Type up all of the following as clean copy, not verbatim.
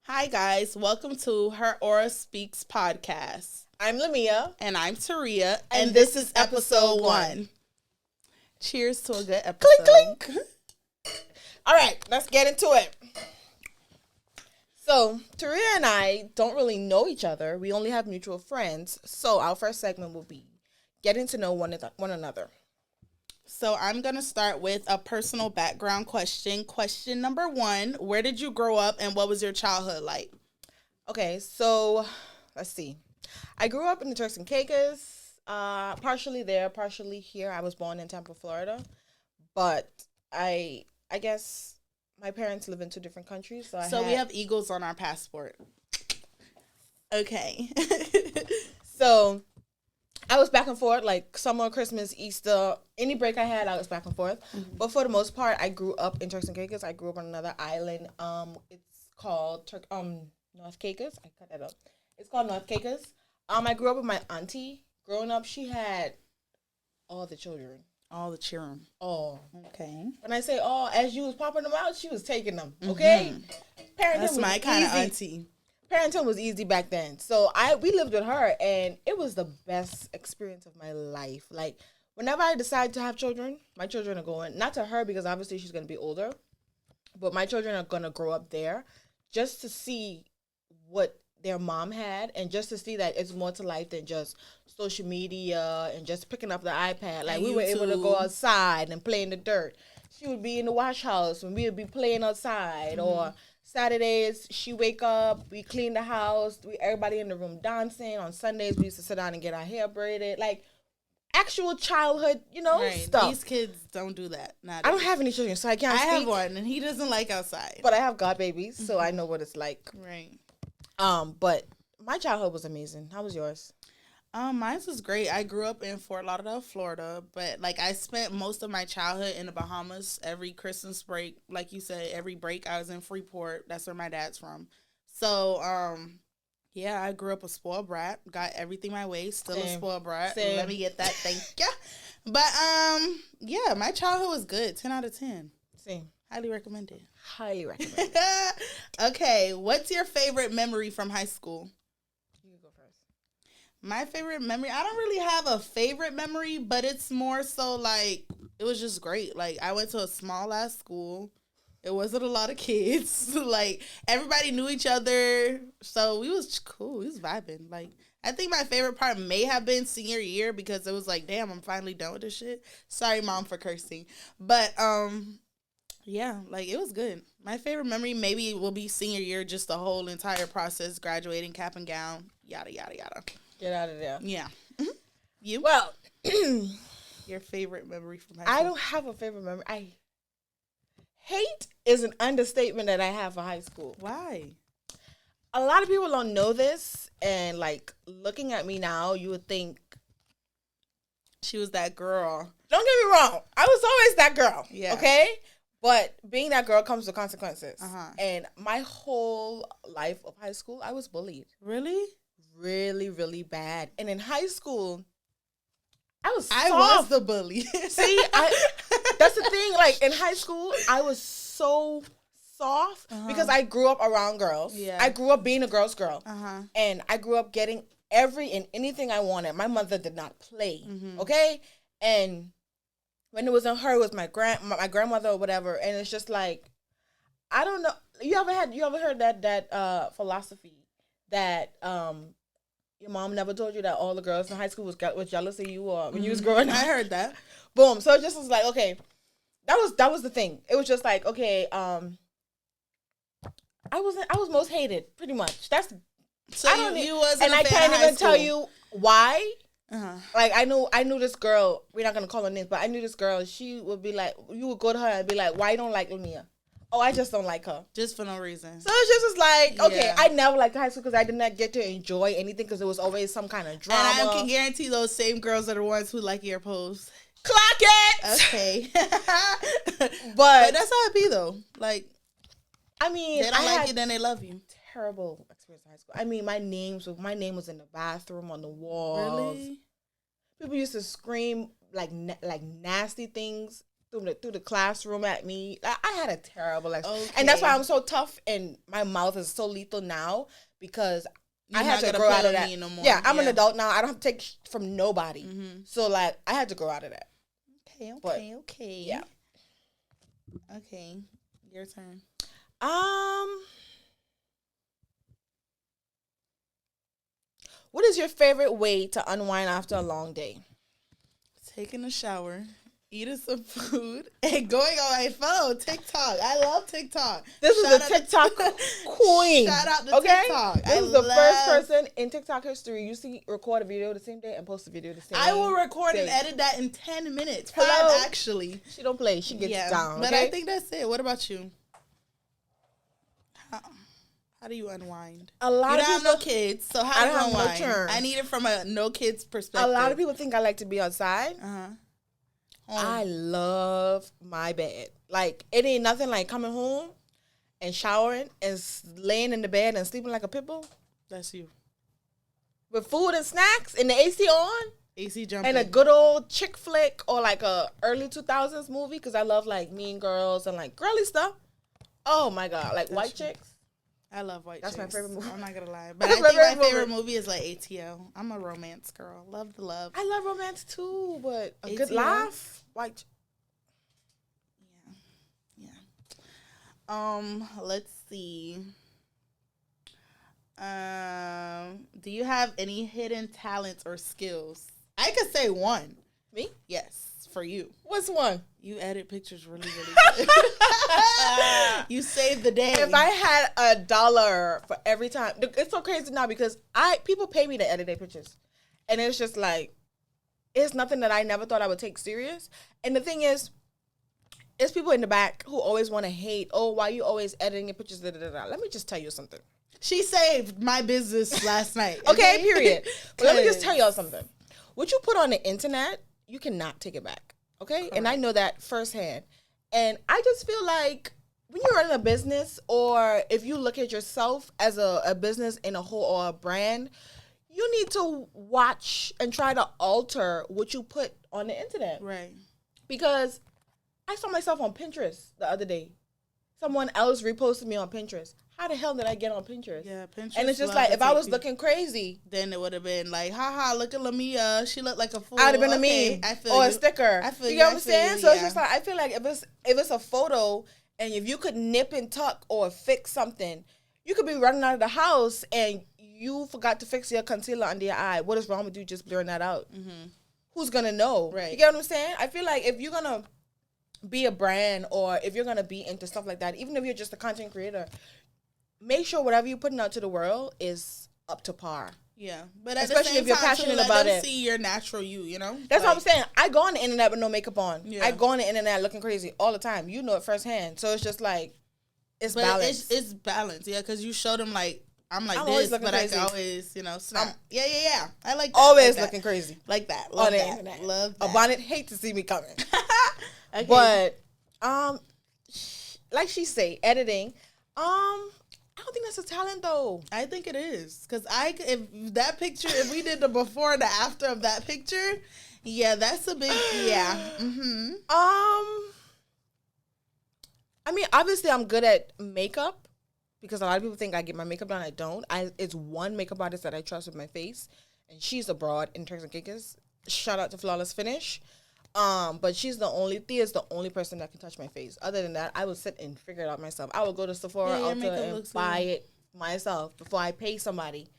Hi, guys. Welcome to Her Aura Speaks podcast. I'm Lamia. And I'm Taria. And this this is is episode episode 1. Cheers to a good episode. Clink, clink. All right, let's get into it. So, Taria and I don't really know each other. We only have mutual friends. So, our first segment will be getting to know one another. So, I'm going to start with a personal background question. Question number 1. Where did you grow up and what was your childhood like? Okay, so let's see. I grew up in the Turks and Caicos, partially there, partially here. I was born in Tampa, Florida, but I guess my parents live in two different countries, so we have eagles on our passport. Okay. So I was back and forth, like summer, Christmas, Easter, any break I had, I was back and forth. Mm-hmm. But for the most part, I grew up in Turks and Caicos. I grew up on another island. It's called North Caicos. I cut that up. It's called North Caicos. I grew up with my auntie. Growing up, she had all the children. All the children. Oh. Okay. When I say all, as you was popping them out, she was taking them. Okay? Mm-hmm. Parenting That's my kind of auntie. Parenting was easy back then. So we lived with her, and it was the best experience of my life. Like, whenever I decide to have children, my children are going, not to her because obviously she's going to be older, but my children are going to grow up there just to see what their mom had and just to see that it's more to life than just social media and just picking up the iPad. Like, we were able to go outside and play in the dirt. She would be in the wash house and we would be playing outside. Mm-hmm. Or Saturdays, she wake up, we clean the house, everybody in the room dancing. On Sundays, we used to sit down and get our hair braided. Like, actual childhood, stuff. These kids don't do that. I don't have any children, so I can't speak. I have one, and he doesn't like outside. But I have god babies, so I know what it's like. Right. But my childhood was amazing. How was yours? Mine was great. I grew up in Fort Lauderdale, Florida, but I spent most of my childhood in the Bahamas. Every Christmas break, like you said, every break I was in Freeport. That's where my dad's from. So, yeah, I grew up a spoiled brat. Got everything my way. Still a spoiled brat. Same. Let me get that. Thank you. But yeah, my childhood was good. 10 out of 10. Same. Highly recommended. Highly recommended. Okay, what's your favorite memory from high school? You go first. My favorite memory, I don't really have a favorite memory, but it's more so like, it was just great. Like, I went to a small ass school. It wasn't a lot of kids. Like, everybody knew each other. So we was cool. We was vibing. Like, I think my favorite part may have been senior year because it was like, damn, I'm finally done with this shit. Sorry, Mom, for cursing. But, yeah, like, it was good. My favorite memory maybe will be senior year, just the whole entire process, graduating, cap and gown, yada, yada, yada. Get out of there. Yeah. Mm-hmm. You? Well, your favorite memory from high school? I don't have a favorite memory. Hate is an understatement that I have for high school. Why? A lot of people don't know this, and, like, looking at me now, you would think she was that girl. Don't get me wrong. I was always that girl. Yeah. Okay? But being that girl comes with consequences. Uh-huh. And my whole life of high school, I was bullied. Really? Really, really bad. And in high school, I was the bully. See, that's the thing. Like, in high school, I was so soft because I grew up around girls. Yeah. I grew up being a girl's girl. Uh-huh. And I grew up getting every and anything I wanted. My mother did not play. Mm-hmm. Okay? And when it wasn't her, it was my grandmother or whatever. And it's just like, I don't know. You ever heard that philosophy that your mom never told you that all the girls in high school was jealous of you or when you was growing up? I heard that. Boom. So it just was like, okay, that was the thing. It was just like, okay, I was most hated pretty much. That's so you wasn't, and I can't even tell you why. Uh-huh. Like, I knew this girl. We're not gonna call her names, but I knew this girl. She would be like, you would go to her and be like, "Why you don't like Lamia?" Oh, I just don't like her. Just for no reason. So it's just like, okay, yeah. I never liked high school because I did not get to enjoy anything because there was always some kind of drama. And I can guarantee those same girls are the ones who like your posts. Clock it. Okay. but that's how it be though. Like, I mean, they don't like you, then they love you. Terrible experience in high school. I mean, my name was in the bathroom on the walls. Really? People used to scream like nasty things through the classroom at me. I had a terrible experience. Okay. And that's why I'm so tough and my mouth is so lethal now because I You're had not to gonna grow play out of with that. me no more. Yeah, I'm an adult now. I don't have to take from nobody. Mm-hmm. So like I had to grow out of that. Okay, But, okay. yeah. Okay, your turn. What is your favorite way to unwind after a long day? Taking a shower, eating some food, and going on my phone. TikTok. I love TikTok. This is a TikTok queen. Shout out to Okay? TikTok. This is the first person in TikTok history you see record a video the same day and post a video the same day. I will record and day. edit that in 10 minutes. Hello? 5 actually. She don't play. She gets down. But Okay? I think that's it. What about you? How do you unwind? A lot you of don't people have no kids, so how do you have no unwind? turn. I need it from a no kids perspective. A lot of people think I like to be outside. Oh. I love my bed. Like, it ain't nothing like coming home and showering and laying in the bed and sleeping like a pit bull. That's you. With food and snacks and the AC on. AC jumping. And a good old chick flick or like a early 2000s movie because I love like Mean Girls and like girly stuff. Oh my God. Like White Chicks. I love White That's Chicks. my favorite movie. I'm not going to lie. But I That's think my my favorite movie. movie is like ATL. I'm a romance girl. Love the love. I love romance too, but a good ATL? laugh. White. Let's see. Do you have any hidden talents or skills? I could say one. Me? Yes, for you. What's one? You edit pictures really, really good. You saved the day. If I had $1 for every time, it's so crazy now because people pay me to edit their pictures, and it's just like it's nothing that I never thought I would take serious. And the thing is, it's people in the back who always want to hate. Oh, why you always editing your pictures? Da, da, da, da. Let me just tell you something. She saved my business last night. Okay, period. But let me just tell y'all something. What you put on the internet, you cannot take it back. Okay, correct. And I know that firsthand. And I just feel like when you're running a business, or if you look at yourself as a business in a whole or a brand, you need to watch and try to alter what you put on the internet. Right. Because I saw myself on Pinterest the other day. Someone else reposted me on Pinterest. How the hell did I get on Pinterest? Yeah, Pinterest. And it's just like, if I was looking crazy, then it would have been like, haha, look at Lamia. She looked like a fool. I'd have been a meme I feel or you. a sticker. I feel you you. get what I'm saying? So yeah. it's just like, I feel like if it's a photo and if you could nip and tuck or fix something, you could be running out of the house and you forgot to fix your concealer under your eye. What is wrong with you just blurring that out? Mm-hmm. Who's going to know? Right. You get what I'm saying? I feel like if you're going to be a brand or if you're going to be into stuff like that, even if you're just a content creator, make sure whatever you're putting out to the world is up to par. Yeah, but at especially the same if you're time, passionate let about them it. see your natural you know? That's what I'm saying. I go on the internet with no makeup on. Yeah. I go on the internet looking crazy all the time. You know it firsthand. So it's just like, it's but balanced. It's balanced, yeah, because you show them like, I'm like I'm this, but crazy. I can always, snap. Yeah. I like that. Always like looking crazy. Like that. Love on the that. internet. Love that. A bonnet hate to see me coming. Okay. But, like she say, editing, I don't think that's a talent though. I think it is, because if we did the before and the after of that picture, yeah, that's a big, yeah. Mm-hmm. I mean, obviously I'm good at makeup because a lot of people think I get my makeup done. I don't. It's one makeup artist that I trust with my face, and she's abroad in Turks and Caicos. Shout out to Flawless Finish. But Thea's the only person that can touch my face. Other than that, I will sit and figure it out myself. I will go to Sephora Ulta and buy it myself before I pay somebody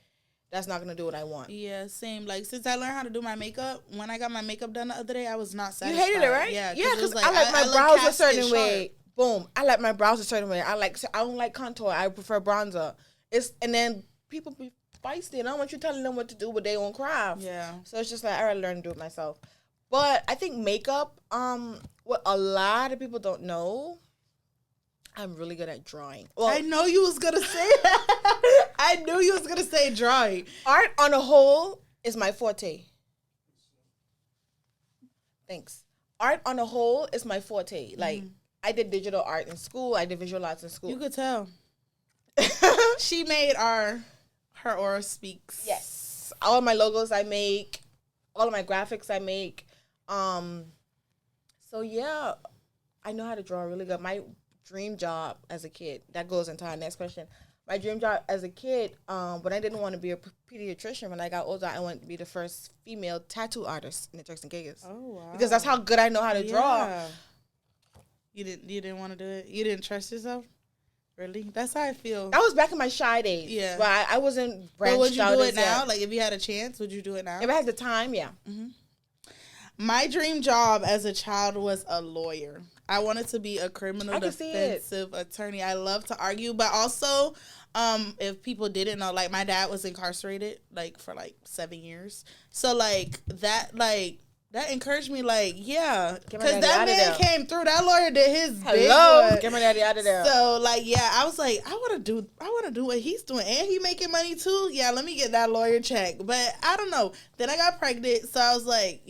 that's not gonna do what I want. Yeah, same. Like, since I learned how to do my makeup, when I got my makeup done the other day, I was not satisfied. You hated it, right? Yeah, because like, I like my look brows a casket certain sharp. way. Boom. I like my brows a certain way. I don't like contour. I prefer bronzer. And then people be feisty, and I don't want you telling them what to do with their own craft. Yeah. So it's just like I gotta learn to do it myself. But I think makeup, what a lot of people don't know, I'm really good at drawing. Well, I know you was gonna say that. I knew you was gonna say drawing. art on a whole is my forte. Thanks. Art on a whole is my forte. Like, I did digital art in school. I did visual arts in school. You could tell. She made her aura speaks. Yes. All of my logos I make, all of my graphics I make. So yeah, I know how to draw really good. My dream job as a kid, that goes into our next question. My dream job as a kid, when I didn't want to be a pediatrician, when I got older, I wanted to be the first female tattoo artist in the Turks and Caicos. Oh wow! Because that's how good I know how to draw. You didn't want to do it. You didn't trust yourself. Really? That's how I feel. That was back in my shy days. Yeah, but I wasn't branched out. But would you do it now? Yet. Like if you had a chance, would you do it now? If I had the time, yeah. Mm-hmm. My dream job as a child was a lawyer. I wanted to be a criminal defensive attorney. I love to argue, but also, if people didn't know, like my dad was incarcerated like for like 7 years. So like that encouraged me, like, yeah, because that man came through. That lawyer did his big one. Get my daddy out of there. So like, yeah, I was like, I want to do what he's doing, and he making money too. Yeah, let me get that lawyer check. But I don't know. Then I got pregnant, so I was like,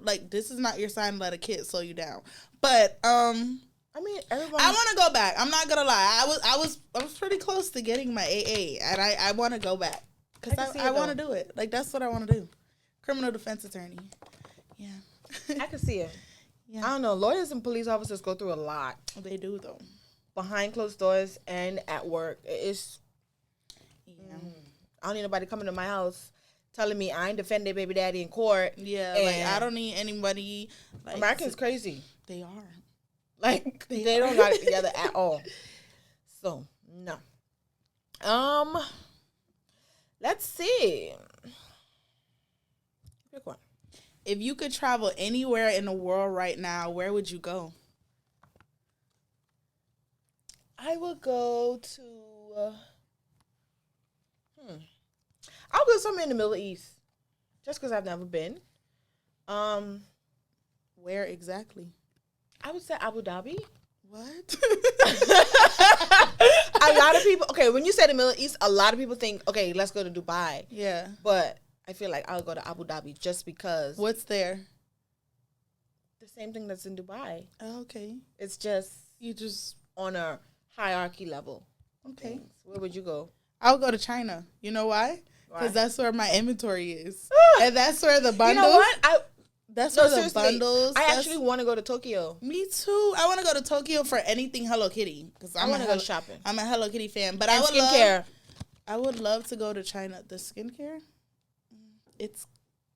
like this is not your sign to let a kid slow you down. But I mean, everybody. I want to go back. I'm not gonna lie. I was pretty close to getting my AA, and I want to go back because I want to do it. Like that's what I want to do. Criminal defense attorney. Yeah. I can see it. Yeah. I don't know. Lawyers and police officers go through a lot. They do, though. Behind closed doors and at work. It's... Yeah. I don't need nobody coming to my house telling me I ain't defend their baby daddy in court. Yeah, like, I don't need anybody... Like, Americans crazy. They are. Like, they don't got it together at all. So, no. Let's see. Pick one. If you could travel anywhere in the world right now, where would you go? I would go to... I'll go somewhere in the Middle East. Just because I've never been. Where exactly? I would say Abu Dhabi. What? A lot of people... Okay, when you say the Middle East, a lot of people think, okay, let's go to Dubai. Yeah. But... I feel like I'll go to Abu Dhabi just because. What's there? The same thing that's in Dubai. Oh, okay. It's just you just on a hierarchy level. Okay. Where would you go? I'll go to China. You know why? Because that's where my inventory is, and that's where the bundles. You know what? That's where the bundles. I actually want to go to Tokyo. Me too. I want to go to Tokyo for anything Hello Kitty because I want to go shopping. I'm a Hello Kitty fan, but and skincare. I would love to go to China. The skincare. It's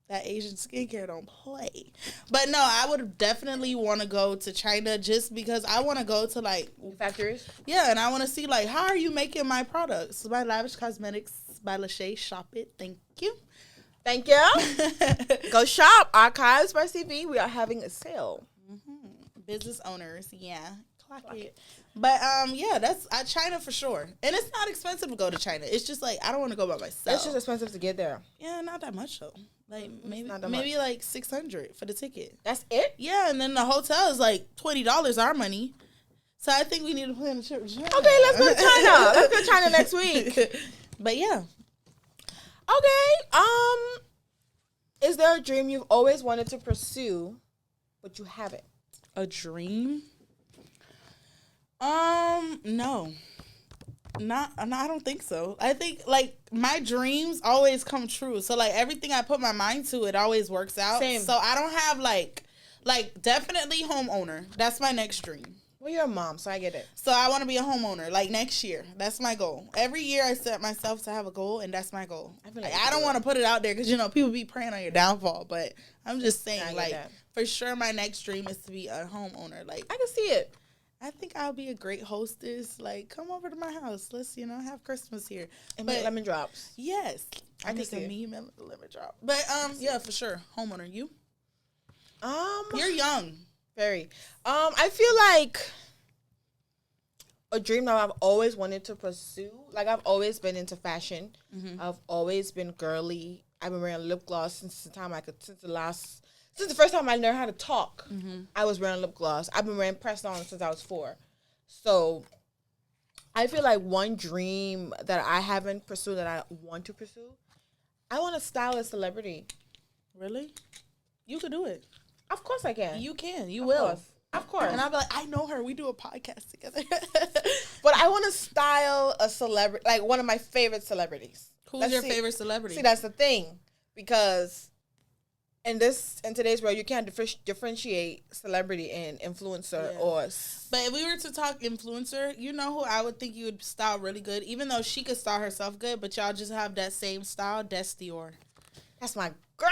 that Asian skincare don't play. But no, I would definitely want to go to China just because I want to go to like factories. Yeah, and I want to see like how are you making my products? My Lavish Cosmetics by Lachey. Shop it. Thank you. Thank you. Go shop. Archives by CV. We are having a sale. Mm-hmm. Business owners, yeah. Clock it. But yeah, that's China for sure, and it's not expensive to go to China. It's just like I don't want to go by myself. It's just expensive to get there. Yeah, not that much though. Like maybe like $600 for the ticket. That's it. Yeah, and then the hotel is like $20 our money. So I think we need to plan a trip to China. Okay, let's go to China. Let's go to China next week. But yeah. Okay. Is there a dream you've always wanted to pursue, but you haven't? A dream? No. I don't think so. I think like my dreams always come true. So like everything I put my mind to, it always works out. Same. So I don't have like definitely homeowner. That's my next dream. Well, you're a mom, so I get it. So I want to be a homeowner like next year. That's my goal. Every year I set myself to have a goal, and that's my goal. I don't want to put it out there because people be praying on your downfall. But I'm just saying, like for sure, my next dream is to be a homeowner. Like I can see it. I think I'll be a great hostess. Like, come over to my house. Let's, have Christmas here. And make lemon drops. Yes. I can see me lemon drop. But, yeah, for sure. Homeowner, you? You're young. Very. I feel like a dream that I've always wanted to pursue. Like, I've always been into fashion. Mm-hmm. I've always been girly. I've been wearing lip gloss since the first time I learned how to talk. Mm-hmm. I was wearing lip gloss. I've been wearing press-on since I was 4. So I feel like one dream that I haven't pursued that I want to pursue, I want to style a celebrity. Really? You could do it. Of course I can. You can. You will. Of course. And I'll be like, I know her. We do a podcast together. But I want to style a celebrity, like one of my favorite celebrities. Who's your favorite celebrity? See, that's the thing. Because in today's world, you can't differentiate celebrity and influencer or. But if we were to talk influencer, you know who I would think you would style really good, even though she could style herself good, but y'all just have that same style. Des Dior. That's my girl.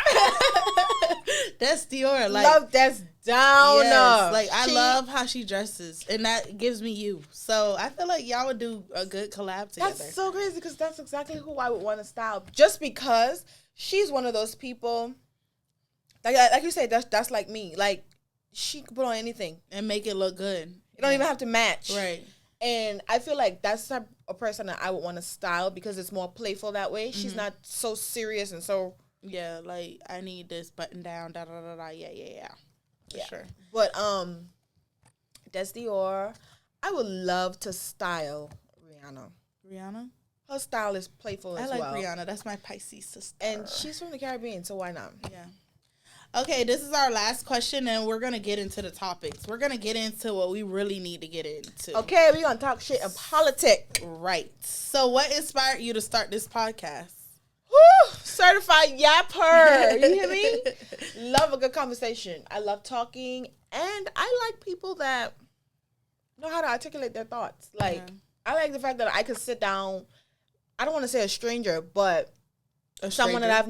Des Dior, like love Des down. Yes, like I love how she dresses, and that gives me you. So I feel like y'all would do a good collab together. That's so crazy because that's exactly who I would want to style. Just because she's one of those people. Like you said, that's like me. Like, she can put on anything. And make it look good. You don't even have to match. Right. And I feel like that's the type of person that I would want to style because it's more playful that way. Mm-hmm. She's not so serious and so... Yeah, like, I need this button down, da-da-da-da, yeah. For sure. But, Des Dior, I would love to style Rihanna. Rihanna? Her style is playful as well. I like Rihanna. That's my Pisces sister. And she's from the Caribbean, so why not? Yeah. Okay, this is our last question, and we're going to get into the topics. We're going to get into what we really need to get into. Okay, we're going to talk shit and politics. Right. So what inspired you to start this podcast? Woo! Certified yapper. You hear me? Love a good conversation. I love talking, and I like people that know how to articulate their thoughts. Like, I like the fact that I could sit down, I don't want to say a stranger, but someone that I've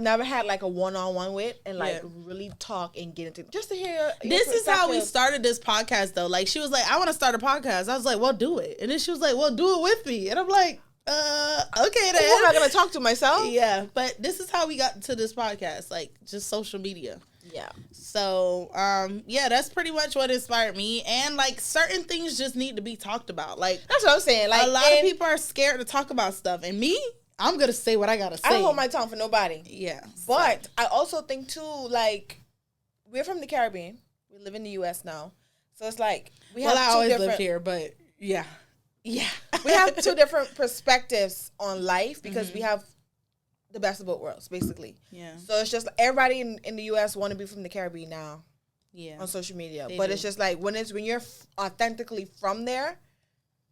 never had like a one-on-one with and like really talk and get into just to hear. This is how we started this podcast though. Like she was like, I want to start a podcast. I was like, well, do it. And then she was like, well, do it with me. And I'm like, okay then. Who am I going to talk to, myself? Yeah. But this is how we got to this podcast. Like just social media. Yeah. So, that's pretty much what inspired me. And like certain things just need to be talked about. Like that's what I'm saying. Like a lot of people are scared to talk about stuff. And me, I'm going to say what I got to say. I don't hold my tongue for nobody. Yeah. But I also think, too, like, we're from the Caribbean. We live in the U.S. now. So it's like, we have I always lived here, but yeah. Yeah. We have two different perspectives on life because we have the best of both worlds, basically. Yeah. So it's just, everybody in the U.S. want to be from the Caribbean now. Yeah. On social media. But it's just like, when you're authentically from there,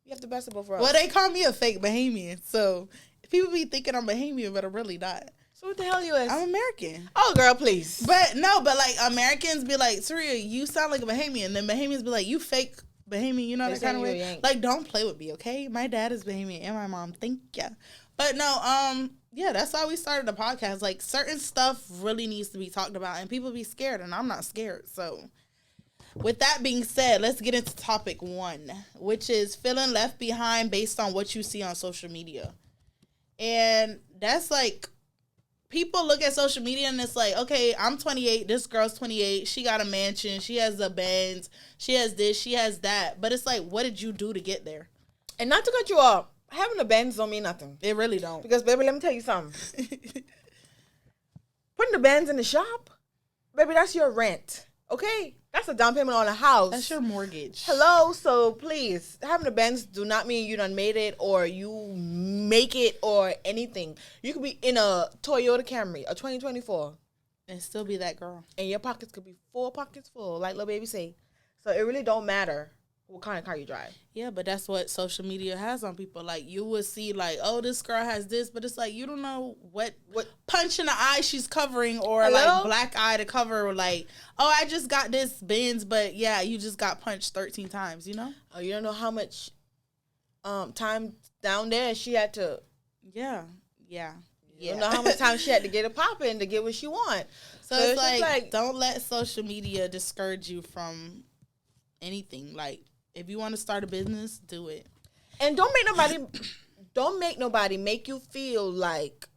you have the best of both worlds. Well, they call me a fake Bahamian, so... People be thinking I'm Bahamian, but I'm really not. So what the hell you is? I'm American. Oh, girl, please. But like Americans be like, Surya, you sound like a Bahamian. Then Bahamians be like, you fake Bahamian. You know that kind of way. Like, don't play with me, okay? My dad is Bahamian and my mom. Thank ya. But no, that's why we started the podcast. Like, certain stuff really needs to be talked about, and people be scared, and I'm not scared. So, with that being said, let's get into topic 1, which is feeling left behind based on what you see on social media. And that's like, people look at social media and it's like, okay, I'm 28, this girl's 28, she got a mansion, she has a Benz, she has this, she has that. But it's like, what did you do to get there? And not to cut you off, having a Benz don't mean nothing. It really don't. Because, baby, let me tell you something. Putting the Benz in the shop, baby, that's your rent, okay? That's a down payment on a house. That's your mortgage. Hello? So, please, having a Benz do not mean you done made it or you make it or anything. You could be in a Toyota Camry, a 2024. And still be that girl. And your pockets could be pockets full, like Lil Baby say. So, it really don't matter what kind of car you drive. Yeah, but that's what social media has on people. Like, you would see, like, oh, this girl has this, but it's like, you don't know what punch in the eye she's covering or, like, black eye to cover, or, like, oh, I just got this Benz, but, yeah, you just got punched 13 times, you know? Oh, you don't know how much time down there she had to... Yeah. You don't know how much time she had to get it popping to get what she want. So it's like, don't let social media discourage you from anything. Like, if you want to start a business, do it. And don't make nobody make you feel like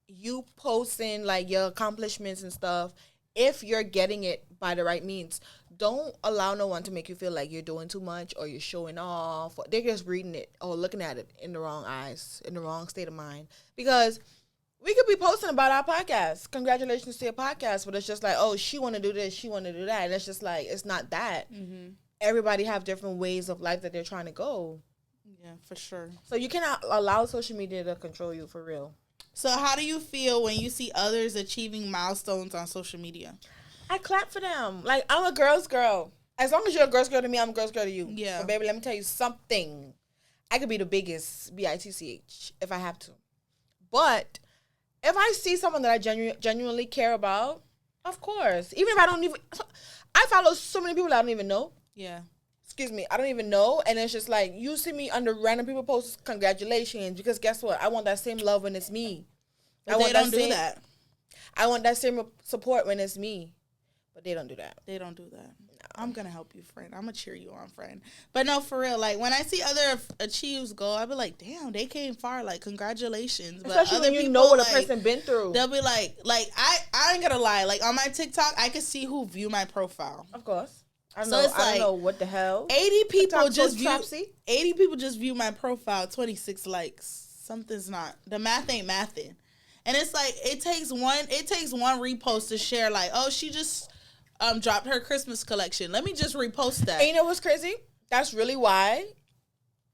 you posting like your accomplishments and stuff if you're getting it by the right means. Don't allow no one to make you feel like you're doing too much or you're showing off. Or they're just reading it or looking at it in the wrong eyes, in the wrong state of mind. Because we could be posting about our podcast. Congratulations to your podcast. But it's just like, oh, she want to do this, she want to do that. And it's just like, it's not that. Mm-hmm. Everybody have different ways of life that they're trying to go. Yeah, for sure. So you cannot allow social media to control you, for real. So how do you feel when you see others achieving milestones on social media? I clap for them. Like, I'm a girl's girl. As long as you're a girl's girl to me, I'm a girl's girl to you. Yeah. But baby, let me tell you something. I could be the biggest, BITCH, if I have to. But if I see someone that I genuinely care about, of course. Even if I don't even, I follow so many people that I don't even know. Yeah. Excuse me, I don't even know. And it's just like, you see me under random people posts, congratulations. Because guess what? I want that same love when it's me. But they don't do that. I want that same support when it's me. But they don't do that. They don't do that. No. I'm going to help you, friend. I'm going to cheer you on, friend. But no, for real, like, when I see other achieves go, I be like, damn, they came far. Like, congratulations. But especially other when you people, know what like, a person been through. They'll be like, I ain't going to lie. Like, on my TikTok, I can see who view my profile. Of course. I don't know what the hell. 80 people just view my profile, 26 likes. Something's not. The math ain't mathing. And it's like, it takes one repost to share, like, oh, she just dropped her Christmas collection. Let me just repost that. And you know what's crazy? That's really why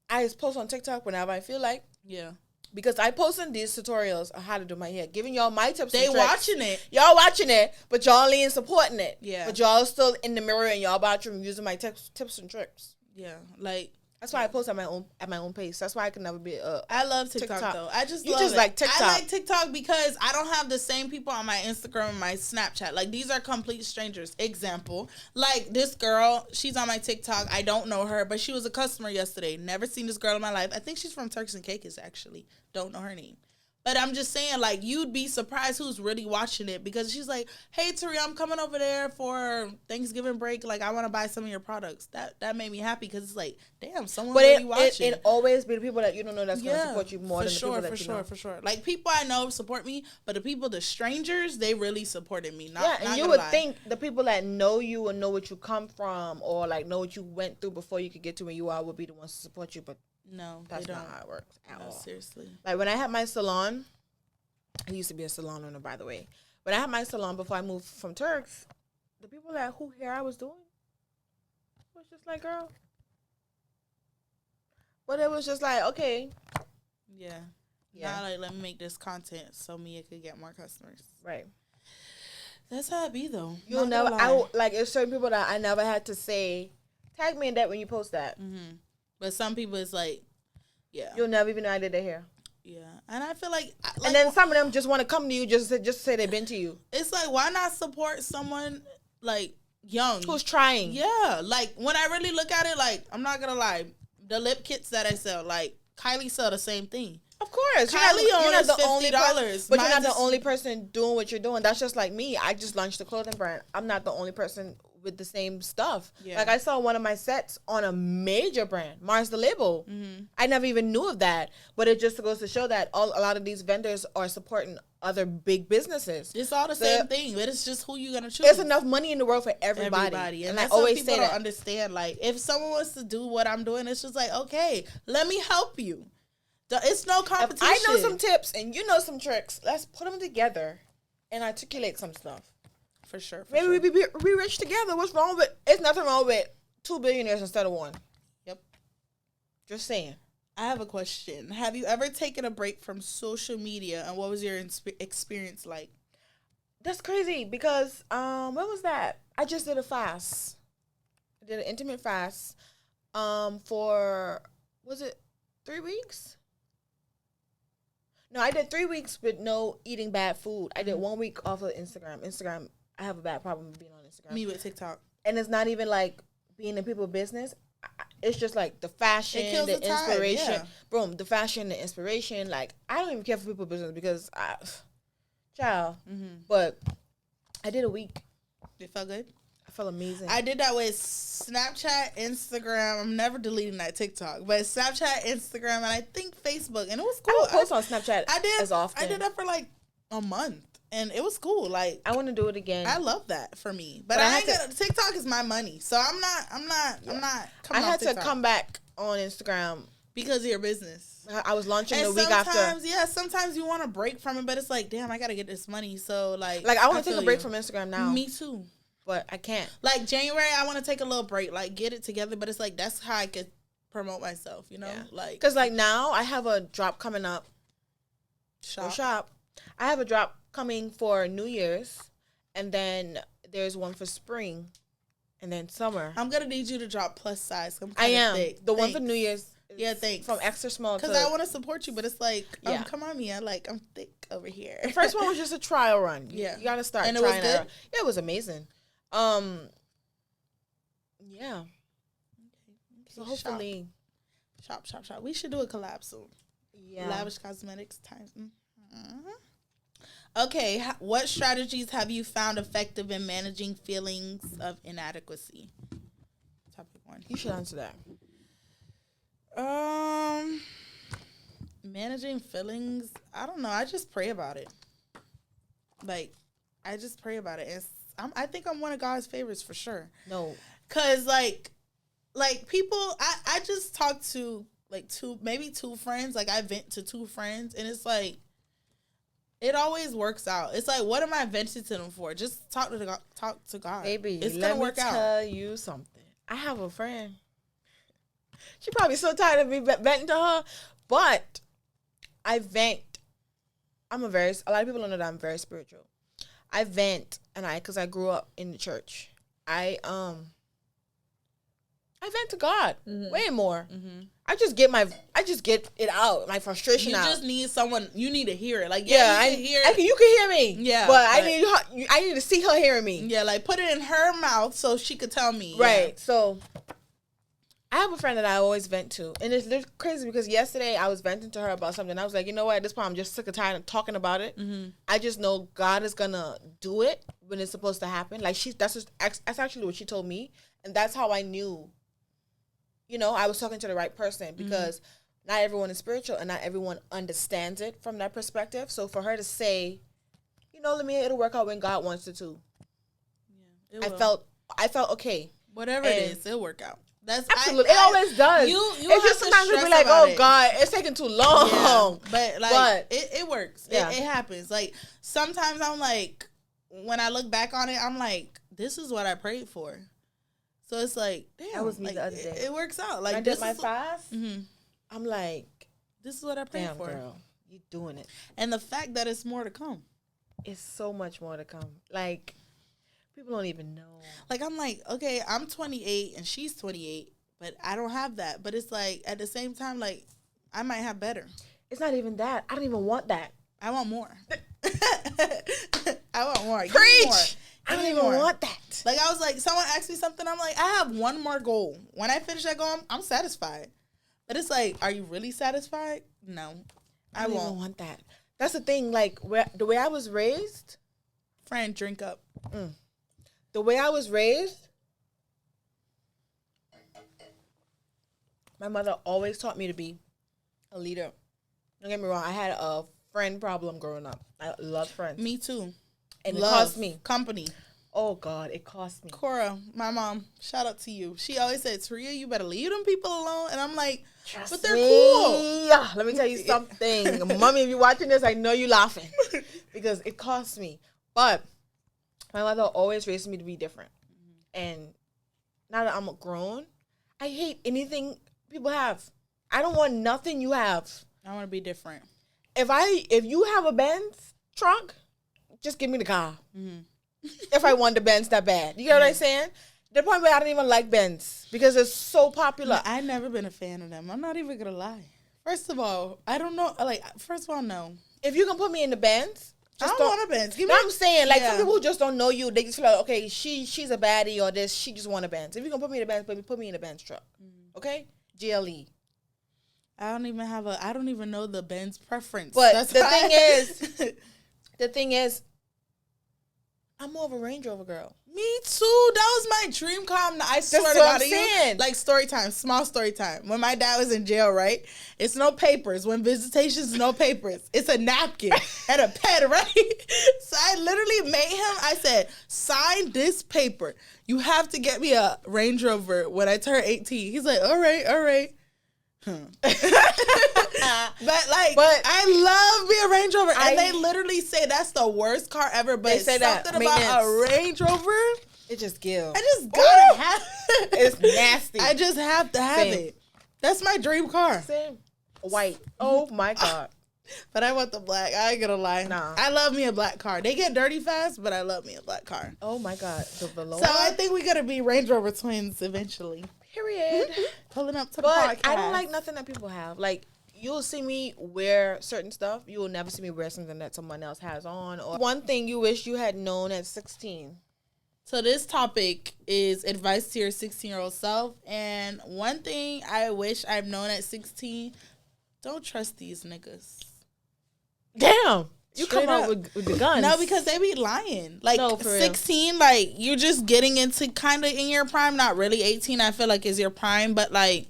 I just post on TikTok whenever I feel like. Yeah. Because I posting these tutorials on how to do my hair, giving y'all my tips and tricks. Watching it. Y'all watching it, but y'all ain't supporting it. Yeah. But y'all still in the mirror and y'all bathroom using my tips and tricks. Yeah. Like, that's why I post at my own pace. That's why I can never be I love TikTok though. I just love it. Like TikTok. I like TikTok because I don't have the same people on my Instagram and my Snapchat. Like, these are complete strangers. Example, like this girl, she's on my TikTok. I don't know her, but she was a customer yesterday. Never seen this girl in my life. I think she's from Turks and Caicos, actually. Don't know her name. But I'm just saying, like, you'd be surprised who's really watching it, because she's like, hey, Tari, I'm coming over there for Thanksgiving break. Like, I want to buy some of your products. That made me happy, because it's like, damn, someone really watching. It always be the people that you don't know that's going to support you more than the people that you know. For sure. Like, people I know support me, but the strangers, they really supported me. And you would think the people that know you and know what you come from, or, like, know what you went through before you could get to where you are, would be the ones to support you, but no, that's not how it works at all. Seriously. Like, when I had my salon, I used to be a salon owner, by the way. When I had my salon before I moved from Turks, the people that who hair I was doing was just like, girl. But it was just like, okay. Yeah. Now, like, let me make this content so Mia could get more customers. Right. That's how it be, though. You'll never, like, there's certain people that I never had to say, tag me in that when you post that. Mm-hmm. But some people, it's like, yeah. You'll never even know I did their hair. Yeah, and I feel like and then some of them just want to come to you just to say they've been to you. It's like, why not support someone, like, young? Who's trying. Yeah, like, when I really look at it, like, I'm not going to lie, the lip kits that I sell, like, Kylie sell the same thing. Of course. You're not the only $50. But you're not the only person doing what you're doing. That's just like me. I just launched a clothing brand. I'm not the only person with the same stuff. Yeah. Like, I saw one of my sets on a major brand, Mars the Label. Mm-hmm. I never even knew of that, but it just goes to show that a lot of these vendors are supporting other big businesses. It's all the same thing, but it's just who you're gonna choose. There's enough money in the world for everybody. And I always say that. Don't understand. Like, if someone wants to do what I'm doing, it's just like, okay, let me help you. It's no competition. If I know some tips and you know some tricks, let's put them together and articulate some stuff. For sure. Maybe we be rich together. What's wrong with? It's nothing wrong with 2 billionaires instead of 1. Yep. Just saying. I have a question. Have you ever taken a break from social media, and what was your experience like? That's crazy because when was that? I just did a fast. I did an intimate fast. For was it 3 weeks? No, I did 3 weeks with no eating bad food. I did 1 week off of Instagram. I have a bad problem with being on Instagram. Me with TikTok. And it's not even like being in people's business. It's just like the fashion, the inspiration. Yeah. Boom, the fashion, the inspiration. Like, I don't even care for people's business because child. Mm-hmm. But I did a week. It felt good? I felt amazing. I did that with Snapchat, Instagram. I'm never deleting that TikTok. But Snapchat, Instagram, and I think Facebook. And it was cool. I don't post on Snapchat as often. I did that for like a month. And it was cool. Like, I want to do it again. I love that for me. But I ain't gonna, TikTok is my money. So I'm not coming I had to come back on Instagram because of your business. I was launching the week after. Yeah, sometimes you want to break from it, but it's like, damn, I gotta get this money. So like I want to take a break from Instagram now. Me too. But I can't. Like, January, I want to take a little break, like, get it together. But it's like, that's how I could promote myself, you know? Yeah. Like, because like now I have a drop coming up. Shop. I have a drop coming for New Year's, and then there's one for spring, and then summer. I'm gonna need you to drop plus size. I am thick. The one for New Year's. Yeah, thanks. From extra small because I want to support you, but it's like, come on, Mia, like, I'm thick. over here. The first one was just a trial run. Yeah. You gotta start And it trying was good? out. Yeah, it was amazing. Yeah. So hopefully. Shop. We should do a collab soon. Yeah. Lavish Cosmetics times. Okay, what strategies have you found effective in managing feelings of inadequacy? Topic 1. You should answer that. Managing feelings, I don't know. I just pray about it. Like, I just pray about it. And I think I'm one of God's favorites for sure. No. Cause like people, I just talked to like maybe two friends. Like I vent to 2 friends, and it's like, it always works out. It's like, what am I venting to them for? Just talk to God. Baby, it's gonna work out. Let me tell you something. I have a friend. She probably so tired of me venting to her, but I vent. A lot of people don't know that I'm very spiritual. I vent, and because I grew up in the church, I vent to God way more. Mm-hmm. I just get it out, my frustration out. You just need someone. You need to hear it. Like you can hear me. Yeah, but I need to see her hearing me. Yeah, like put it in her mouth so she could tell me. Right. Yeah. So I have a friend that I always vent to, and it's crazy because yesterday I was venting to her about something. I was like, you know what? At this point, I'm just sick and tired of talking about it. Mm-hmm. I just know God is gonna do it when it's supposed to happen. Like that's actually what she told me, and that's how I knew. You know, I was talking to the right person because not everyone is spiritual and not everyone understands it from that perspective. So for her to say, you know, it'll work out when God wants it to. Yeah, I felt okay. Whatever it is, it'll work out. That's absolutely. It always does. It's just sometimes you'll be like, oh God, it's taking too long. Yeah, but it works. Yeah. It happens. Like sometimes I'm like, when I look back on it, I'm like, this is what I prayed for. So it's like, damn. That was me like, the other day. It works out. Like when I did my fast. Mm-hmm. I'm like, this is what I prayed for. Girl, you doing it. And the fact that it's more to come. It's so much more to come. Like, people don't even know. Like, I'm like, okay, I'm 28 and she's 28, but I don't have that. But it's like, at the same time, like, I might have better. It's not even that. I don't even want that. I want more. I want more. Preach! I don't even want that. Like, I was like, someone asked me something, I'm like, I have one more goal. When I finish that goal, I'm satisfied. But it's like, are you really satisfied? No. I don't won't even want that. That's the thing, like, the way I was raised. Friend, drink up. The way I was raised, my mother always taught me to be a leader. Don't get me wrong, I had a friend problem growing up. I love friends. Me too. And it cost me. Company. Oh, God, it cost me. Cora, my mom, shout out to you. She always said, Taria, you better leave them people alone. And I'm like, but they're cool. Yeah, let me tell you something. Mommy, if you're watching this, I know you're laughing. Because it cost me. But my mother always raised me to be different. And now that I'm grown, I hate anything people have. I don't want nothing you have. I want to be different. If you have a Benz truck, just give me the car. Mm-hmm. If I want the Benz that bad. You get what I'm saying? The point where I don't even like Benz because it's so popular. No, I've never been a fan of them. I'm not even going to lie. First of all, I don't know. Like, first of all, no. If you can put me in the Benz. I don't want a Benz. No, I'm saying, like, some people who just don't know you, they just feel like, okay, she's a baddie or this, she just want a Benz. If you can put me in the Benz, baby, put me in a Benz truck. Okay? GLE. I don't even know the Benz preference. But the thing is, I'm more of a Range Rover girl. Me too. That was my dream car. I swear to God. Like, story time, small story time. When my dad was in jail, right? It's no papers. When visitations, no papers. It's a napkin and a pen, right? So I literally made him, I said, sign this paper. You have to get me a Range Rover when I turn 18. He's like, all right. But I love me a Range Rover, and they literally say that's the worst car ever. But they say something about a Range Rover, it just gives. I just gotta have it. It's nasty. I just have to have it. That's my dream car. Same. White. Oh my God. But I want the black. I ain't gonna lie. Nah. I love me a black car. They get dirty fast, but I love me a black car. Oh my God. So I think we're gonna be Range Rover twins eventually. Period. Pulling up to the podcast. I don't like nothing that people have. Like, you'll see me wear certain stuff. You will never see me wear something that someone else has on. Or one thing you wish you had known at 16. So this topic is advice to your 16-year-old self. And one thing I wish I've known at 16, don't trust these niggas. Damn. You Straight come out up. with the guns. No, because they be lying. Like, No, for 16, like, you're just getting into kind of in your prime. Not really. 18, I feel like, is your prime. But, like...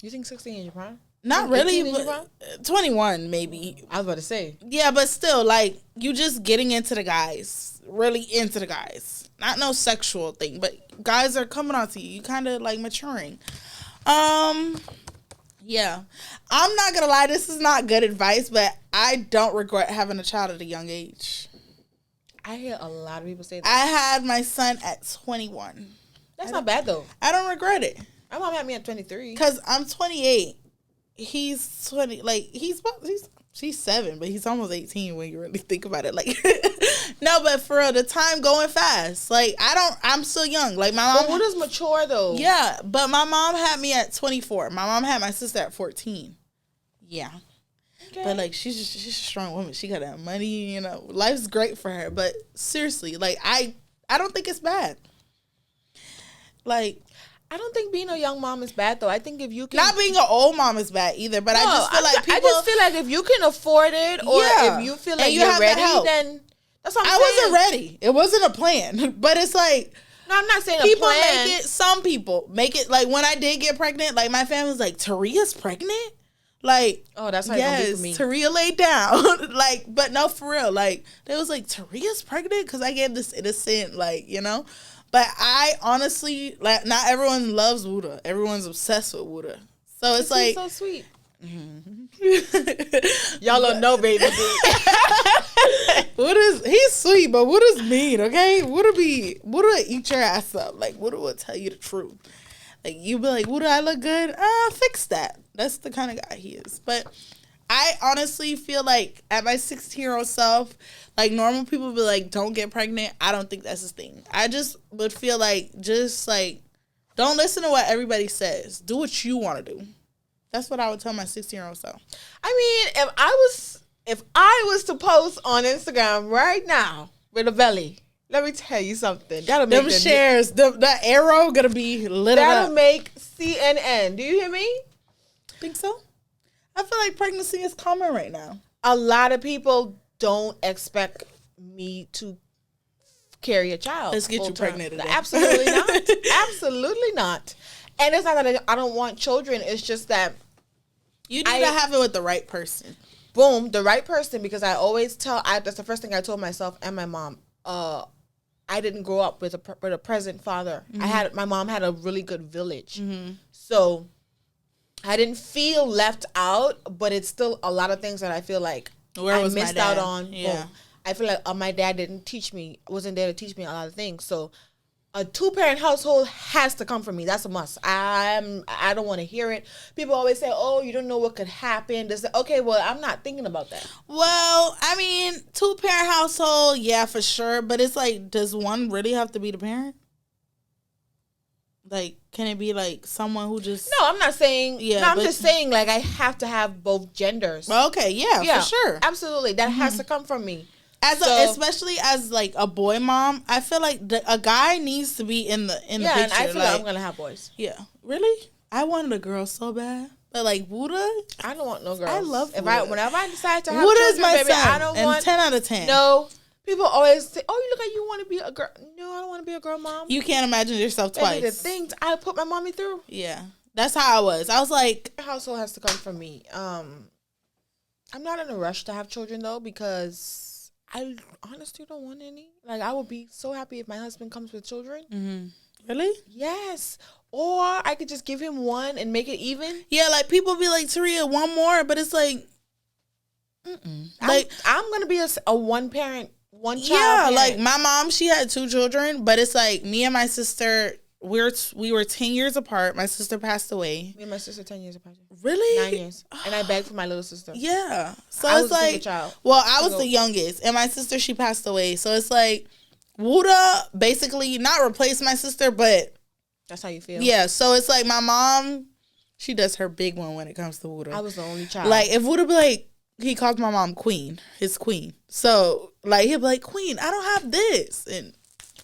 You think 16 is your prime? Not really. Is your prime? 21, maybe. I was about to say. Yeah, but still, like, you just getting into the guys. Really into the guys. Not no sexual thing, but guys are coming on to you. You kind of, like, maturing. Yeah. I'm not gonna lie, this is not good advice, but I don't regret having a child at a young age. I hear a lot of people say that. I had my son at 21. That's not bad, though. I don't regret it. My mom had me at 23. Because I'm 28. He's 20. Like, she's 7, but he's almost 18 when you really think about it. Like, no, but for real, the time going fast. Like, I'm still young. Like, my mom. But what is mature, though? Yeah, but my mom had me at 24. My mom had my sister at 14. Yeah. Okay. But, like, she's a strong woman. She got that money, you know. Life's great for her. But seriously, like, I don't think it's bad. Like, I don't think being a young mom is bad, though. I think if you can... Not being an old mom is bad either, but no, I just feel like people... I just feel like if you can afford it, or if you feel like you're ready, then... That's what I'm saying. I wasn't ready. It wasn't a plan. But it's like... No, I'm not saying people a plan. make it... Some people make it... Like, when I did get pregnant, like, my family was like, Taria's pregnant? Like... Oh, that's how it's going to be for me. Yes, Taria laid down. Like, but no, for real. Like, they was like, Taria's pregnant? Because I gave this innocent, like, you know... But I honestly, like, not everyone loves Wuda. Everyone's obsessed with Wuda. So it's like... so sweet. Y'all don't know, baby. He's sweet, but Wuda's mean, okay? Wuda eat your ass up. Like, Wuda will tell you the truth. Like, you be like, Wuda, I look good? Fix that. That's the kind of guy he is. But I honestly feel like at my 16-year-old self... Like, normal people be like, don't get pregnant. I don't think that's his thing. I just would feel like, just, like, don't listen to what everybody says. Do what you want to do. That's what I would tell my 16-year-old self. I mean, if I was to post on Instagram right now with a belly, let me tell you something. That'll make them shares, the arrow gonna be lit up. That'll make CNN. Do you hear me? Think so? I feel like pregnancy is common right now. A lot of people don't expect me to carry a child. Let's get you pregnant today. Absolutely not. Absolutely not. And it's not that I don't want children. It's just that you need to have it with the right person. Boom, the right person. Because I always that's the first thing I told myself and my mom. I didn't grow up with a present father. Mm-hmm. My mom had a really good village. Mm-hmm. So I didn't feel left out, but it's still a lot of things that I feel like I missed out on. Yeah. Boom. I feel like my dad wasn't there to teach me a lot of things. So a 2-parent household has to come from me. That's a must. I don't want to hear it. People always say, oh, you don't know what could happen. Okay, well, I'm not thinking about that. Well, I mean, 2-parent household, yeah, for sure. But it's like, does one really have to be the parent? Like, can it be like someone who just... No, I'm not saying... Yeah, no, I'm just saying, like, I have to have both genders. Okay, yeah, for sure. Absolutely. That has to come from me. Especially as, like, a boy mom, I feel like a guy needs to be in the picture. Yeah, and I feel like I'm going to have boys. Yeah. Really? I wanted a girl so bad. But, like, Wuda... I don't want no girls. I love Wuda. Whenever I decide to have children, my baby, son, I don't want... 10 out of 10. No. People always say, oh, you look like you want to be a girl. No, I don't want to be a girl mom. You can't imagine yourself twice. The things I put my mommy through. Yeah. That's how I was. I was like... The household has to come from me. I'm not in a rush to have children, though, because I honestly don't want any. Like, I would be so happy if my husband comes with children. Mm-hmm. Really? Yes. Or I could just give him one and make it even. Yeah, like, people be like, Taria, one more. But it's like... Like, I'm going to be a one-parent, one-child parent. Like, my mom, she had 2 children. But it's like, me and my sister... We were 10 years apart. My sister passed away. Me and my sister 10 years apart. Really? 9 years. And I begged for my little sister. Yeah. So I it's like, child. Well, I was the youngest, and my sister, she passed away. So it's like, Wuda basically not replaced my sister, but that's how you feel. Yeah. So it's like my mom, She does her big one when it comes to Wuda. I was the only child. Like, if Wuda be like, he calls my mom Queen, his queen. So, like, he'll be like, Queen, I don't have this. And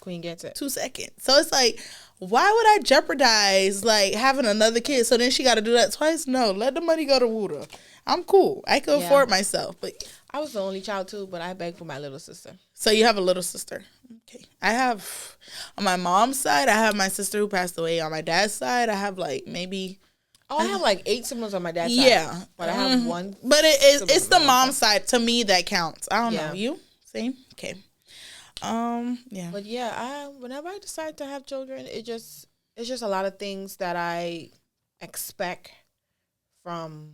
Queen gets it. 2 seconds. So, it's like, why would I jeopardize, like, having another kid? So then she got to do that twice? No, let the money go to Wuda. I'm cool. I can afford myself. But I was the only child, too, but I begged for my little sister. So you have a little sister. Okay. I have, on my mom's side, I have my sister who passed away. On my dad's side, I have, like, maybe... Oh, I have, like, 8 siblings on my dad's side. Yeah. But I have one. But it's the mom side, to me, that counts. I don't know. You? Same? Okay. Yeah. But, yeah, whenever I decide to have children, it's just a lot of things that I expect from...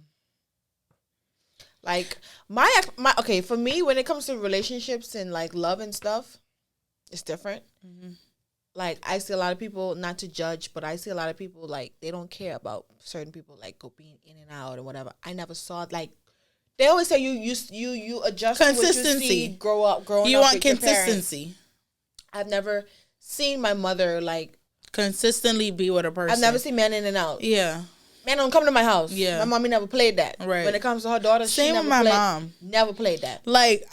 Like, okay, for me, when it comes to relationships and, like, love and stuff, it's different. Mm-hmm. Like, I see a lot of people, not to judge, but I see a lot of people, like, they don't care about certain people, like, go being in and out and whatever. I never saw it. Like, they always say you adjust to what you see growing up you want with consistency. I've never seen my mother, like... consistently be with a person. I've never seen men in and out. Yeah. Man, don't come to my house. Yeah. My mommy never played that. Right. When it comes to her daughter, Same she never with my played, mom. Never played that. Like,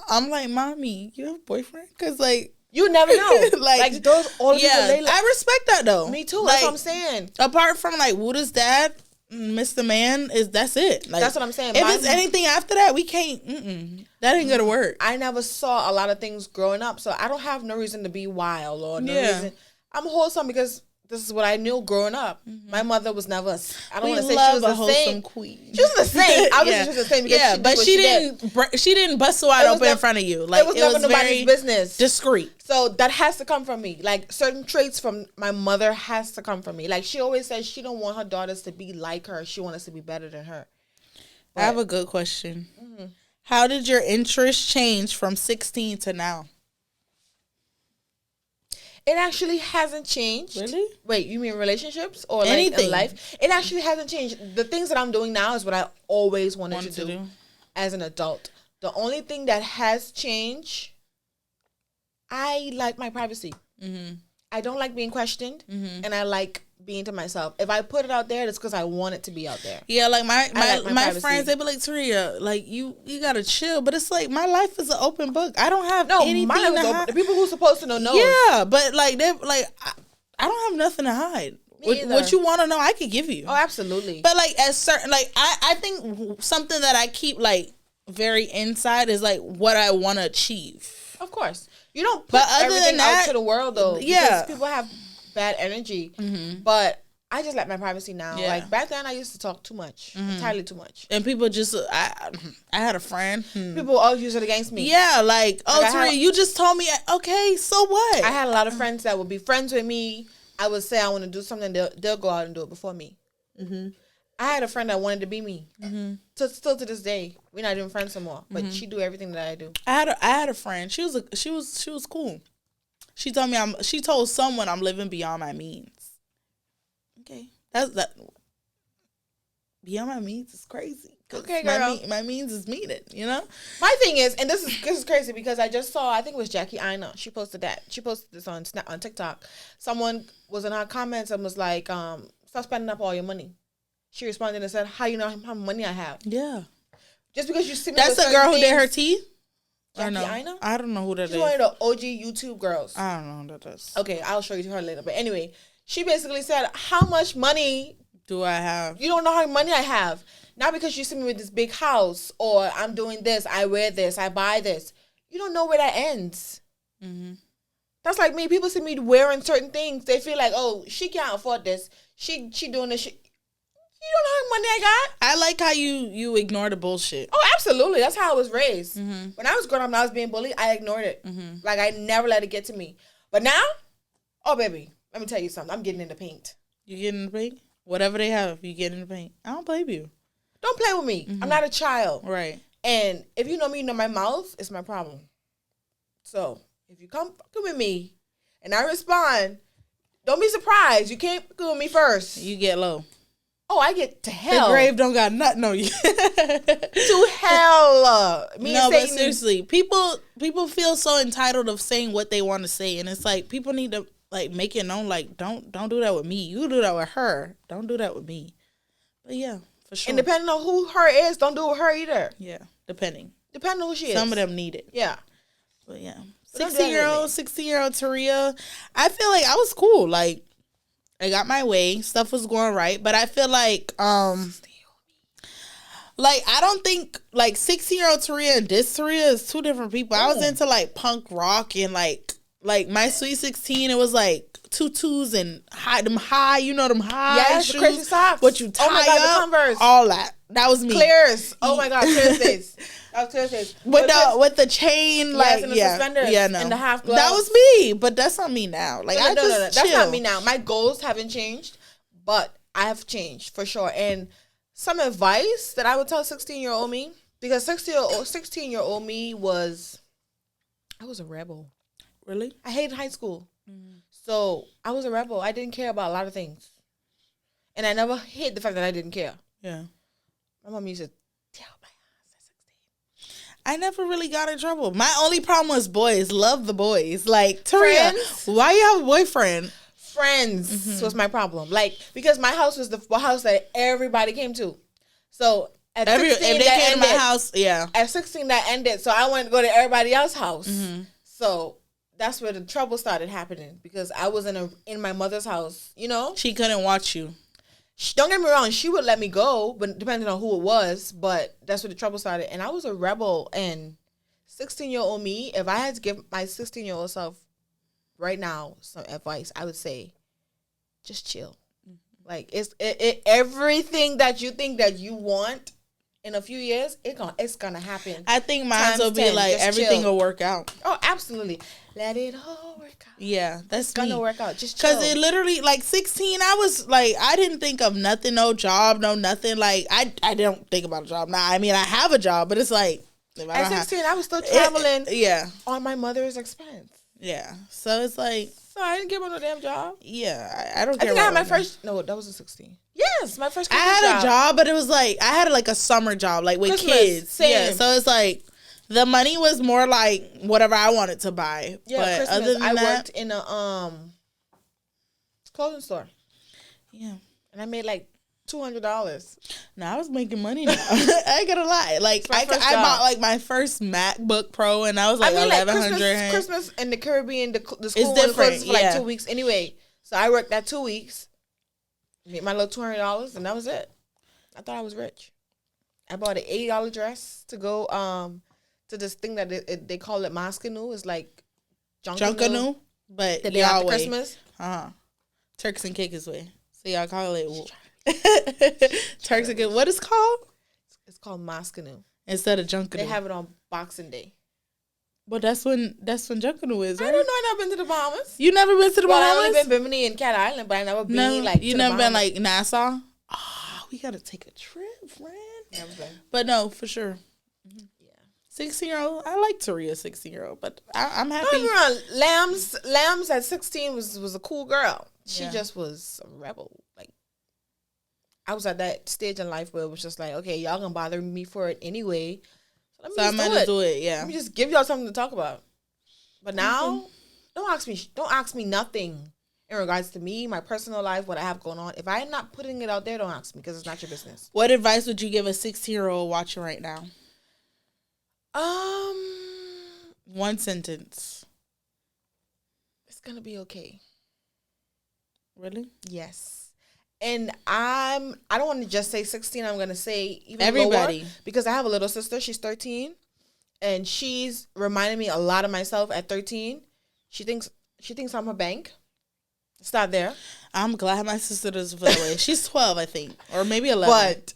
I'm like, Mommy, you have a boyfriend? Because, like... You never know. like those all people, I respect that, though. Me too. Like, that's what I'm saying. Apart from, like, Wuda's dad, Mr. Man, that's it. Like, that's what I'm saying. If it's anything after that, we can't... that ain't gonna work. I never saw a lot of things growing up, so I don't have no reason to be wild or no reason. I'm wholesome because... This is what I knew growing up. Mm-hmm. My mother was never. I don't want to say she was the same. Queen. She was the same. Obviously, she was the same. Because she didn't bust wide open in front of you. Like, it was never nobody's business. Discreet. So that has to come from me. Like, certain traits from my mother has to come from me. Like, she always says she don't want her daughters to be like her. She wants us to be better than her. But I have a good question. Mm-hmm. How did your interest change from 16 to now? It actually hasn't changed. Really? Wait, you mean relationships or like anything in life? It actually hasn't changed. The things that I'm doing now is what I always wanted to do as an adult. The only thing that has changed, I like my privacy. Mm-hmm. I don't like being questioned, and I like being to myself. If I put it out there, it's because I want it to be out there. Yeah, like my friends, they be like, Taria, like you gotta chill. But it's like my life is an open book. I don't have anything to hide. The people who's supposed to know. Yeah, but like they're like, I don't have nothing to hide. What you want to know, I could give you. Oh, absolutely. But like at certain, like I think something that I keep like very inside is like what I want to achieve. Of course, you don't put everything out to the world though. Yeah, because people have bad energy, but I just like my privacy now. Yeah. Like back then, I used to talk too much, entirely too much, and people just I had a friend. People always use it against me. Yeah, like Taria, you just told me. Okay, so what? I had a lot of friends that would be friends with me. I would say I want to do something, they'll go out and do it before me. Mm-hmm. I had a friend that wanted to be me. Mm-hmm. Still to this day, we're not even friends anymore. But she do everything that I do. I had a friend. She was cool. She told me she told someone I'm living beyond my means. Okay, that beyond my means is crazy. Okay, girl. My means is meaning, you know. My thing is, and this is crazy because I just saw, I think it was Jackie Aina. She posted that. She posted this on TikTok. Someone was in her comments and was like, "Stop spending up all your money." She responded and said, "How you know how much money I have?" Yeah. Just because you see me. That's the girl who did her tea. Jackie Aina? I don't know who that is. She's one of the OG YouTube girls. I don't know who that is. Okay, I'll show you her later. But anyway, she basically said, "How much money do I have? You don't know how much money I have." Not because you see me with this big house or I'm doing this, I wear this, I buy this. You don't know where that ends. Mm-hmm. That's like me. People see me wearing certain things. They feel like, oh, she can't afford this. She doing this. You don't know how much money I got. I like how you ignore the bullshit. Oh, absolutely. That's how I was raised. Mm-hmm. When I was growing up and I was being bullied, I ignored it. Mm-hmm. Like, I never let it get to me. But now, oh, baby, let me tell you something. I'm getting in the paint. You getting in the paint? Whatever they have, you get in the paint. I don't blame you. Don't play with me. I'm not a child. Right. And if you know my mouth, it's my problem. So if you come fucking with me and I respond, don't be surprised. You can't go with me first. You get low. Oh, I get to hell. The grave don't got nothing on you. To hell. But seriously, people feel so entitled of saying what they want to say. And it's like, people need to like make it known, like, don't do that with me. You do that with her. Don't do that with me. But yeah, for sure. And depending on who her is, don't do it with her either. Yeah, depending. Depending on who she is. Some of them need it. Yeah. But yeah. But don't do that with me. 16-year-old Taria, I feel like I was cool. Like, I got my way. Stuff was going right. But I feel like, I don't think, 16-year-old Taria and this Taria is two different people. I was into, punk rock and, my Sweet 16, it was, tutus and them high Yes, shoes. the crazy socks. What you tie oh my God, up, the Converse. all that. That was me. Clears. Oh my God, Clears days. That was Clears days. With the chain, yes, and the suspenders, no. And the half gloves. That was me, but that's not me now. No, that's not me now. My goals haven't changed, but I have changed for sure. And some advice that I would tell 16-year-old me, because 16-year-old me I was a rebel. Really? I hated high school. So I was a rebel. I didn't care about a lot of things. And I never hid the fact that I didn't care. Yeah. My mom used to tell my ass at 16. I never really got in trouble. My only problem was boys. Love the boys. Like, Taria, Friends? why you have a boyfriend? Friends was my problem. Because my house was the house that everybody came to. So at 16, if they came to my house, yeah. At 16, that ended. So I wanted to go to everybody else's house. So that's where the trouble started happening, because I was in my mother's house, She couldn't watch you. Don't get me wrong, she would let me go, but depending on who it was, but that's where the trouble started. And I was a rebel, and 16-year-old me, if I had to give my 16-year-old self right now some advice, I would say, just chill. It's everything that you think that you want in a few years, it's gonna happen. I think mine will be everything will work out. Oh, absolutely. Let it all work out. Yeah, that's gonna work out. Just chill. Because it literally, 16, I was I didn't think of nothing, no job, no nothing. I don't think about a job now. I mean, I have a job, but it's at 16, I was still traveling. Yeah, on my mother's expense. Yeah, so it's so I didn't give her no damn job. Yeah, I don't care. I think I had my first. No, that was a 16. Yes, my first. I had a job, but it was I had a summer job, with Christmas, kids. Same. Yeah, so it's the money was more whatever I wanted to buy. Yeah, but Christmas, other than I that, worked in a clothing store. Yeah, and I made $200. No, I was making money now. I ain't gonna lie. I bought my first MacBook Pro, and I was $1,100. Christmas in the Caribbean, the school was closed for 2 weeks anyway. So I worked that 2 weeks, made my little $200, and that was it. I thought I was rich. I bought an $80 dress to go to this thing that they call it Moscanu. It's like Junkanu, but the day after Christmas. Turks and Caicos way. So y'all call it Turks and Caicos. What is it called? It's called Moscanu instead of Junkanu. They have it on Boxing Day. But that's when Junkanu is, right? I don't know. I never been to the Bahamas. You never been to the Bahamas? I only been Bimini and Cat Island, but I never been you never been Nassau? Oh, we gotta take a trip, friend. Never been. But no, for sure. Yeah. 16-year-old. I like Taria 16-year-old, but I'm happy. Don't get me wrong. Lambs at 16 was a cool girl. She just was a rebel. I was at that stage in life where it was just okay, y'all gonna bother me for it anyway. So I'm gonna do it. Yeah. Let me just give y'all something to talk about. But now, don't ask me nothing in regards to me, my personal life, what I have going on. If I'm not putting it out there, don't ask me, because it's not your business. What advice would you give a 16-year-old watching right now? One sentence. It's gonna be okay. Really? Yes. And I don't want to just say 16. I'm gonna say even everybody, lower, because I have a little sister. She's 13, and she's reminding me a lot of myself at 13. She thinks I'm her bank. It's not there. I'm glad my sister doesn't feel that way. She's 12, I think, or maybe 11. But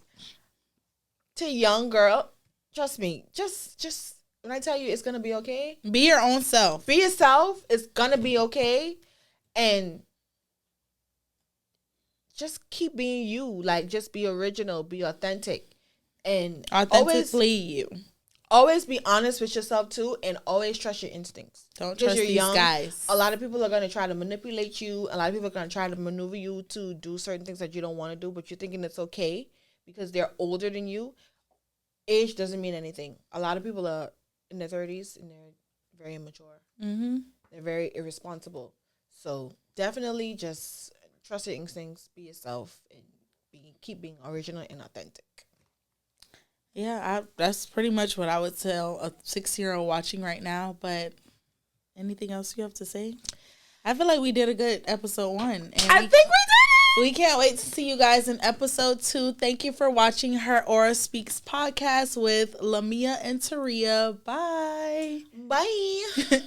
to a young girl, trust me. Just when I tell you it's gonna be okay. Be your own self. Be yourself. It's gonna be okay, and just keep being you. Just be original, be authentic, and authentically you. Always be honest with yourself too, and always trust your instincts. Don't trust these guys. A lot of people are going to try to manipulate you. A lot of people are going to try to maneuver you to do certain things that you don't want to do, but you're thinking it's okay because they're older than you. Age doesn't mean anything. A lot of people are in their 30s and they're very immature. Mm-hmm. They're very irresponsible. So definitely just trust your instincts, be yourself, and keep being original and authentic. Yeah, that's pretty much what I would tell a 6-year-old watching right now. But anything else you have to say? I feel like we did a good episode 1. And I think we did it. We can't wait to see you guys in episode 2. Thank you for watching Her Aura Speaks podcast with Lamia and Taria. Bye. Bye.